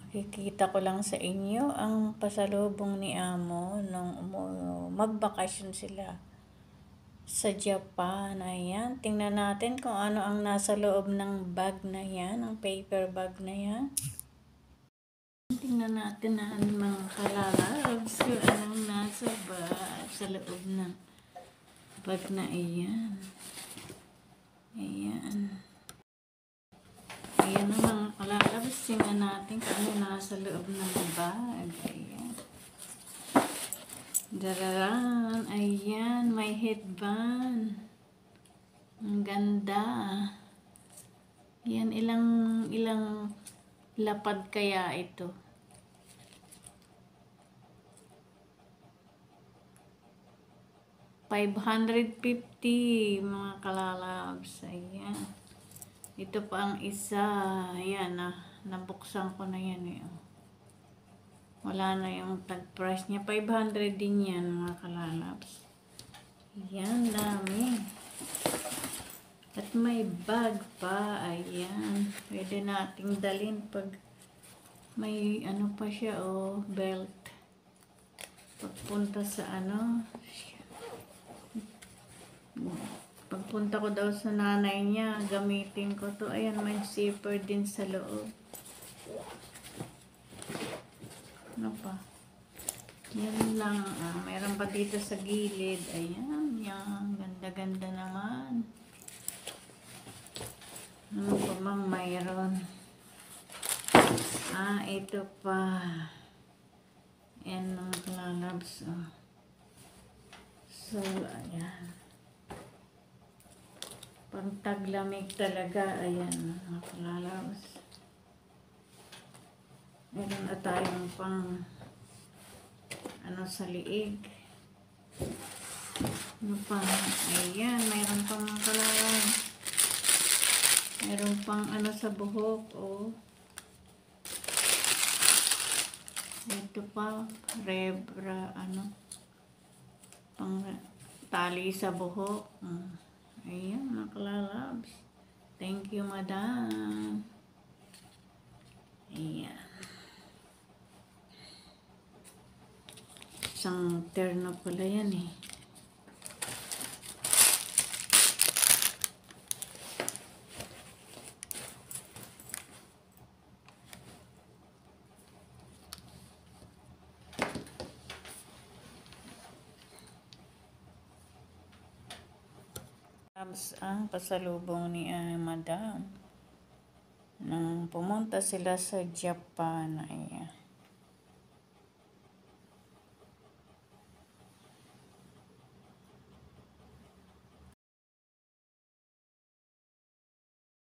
Kikita ko lang sa inyo ang pasalubong ni Amo nung magbakasyon sila sa Japan. Ayan, tingnan natin kung ano ang nasa loob ng bag na yan, ang paper bag na yan. Tingnan natin na mga kalalabs kung anong nasa bag, sa loob ng bag na iyan. Ayan. Ayan ang mga kalalabs. Tingnan natin kung ano nasa loob ng bag. Ayan. Dararan. Ayan. May headband. Ang ganda. Ayan. Ilang lapad kaya ito. $550 mga kalalabs. Ayan. Ito pa ang isa. Ayan na. Nabuksan ko na yan eh. Wala na yung tag price niya. 500 din yan mga kalalabs. Ayan. Dami. At may bag pa. Ayan. Pwede nating dalhin pag may ano pa siya belt. Pagpunta sa pagpunta ko daw sa nanay niya, gamitin ko to. Ayan, may zipper din sa loob. Ano pa? Yan lang. Mayroon pa dito sa gilid. Ayan, yan. Ganda-ganda naman. Ano pa mang mayroon? Ito pa. Ayan mga kalalabs. So, ayan. Pang taglamig talaga. Ayan, mga kalalabs. Meron na tayong pang sa liig. Ano pa? Ayan, mayroon pang mga kalalabs. Meron pang sa buhok. Ito pa. Rebra, pang tali sa buhok. Ayan, mga kalalabs. Thank you, madam. Ayan. Isang terno pala yan eh. Ang pasalubong ni madam nang pumunta sila sa Japan. Ayan.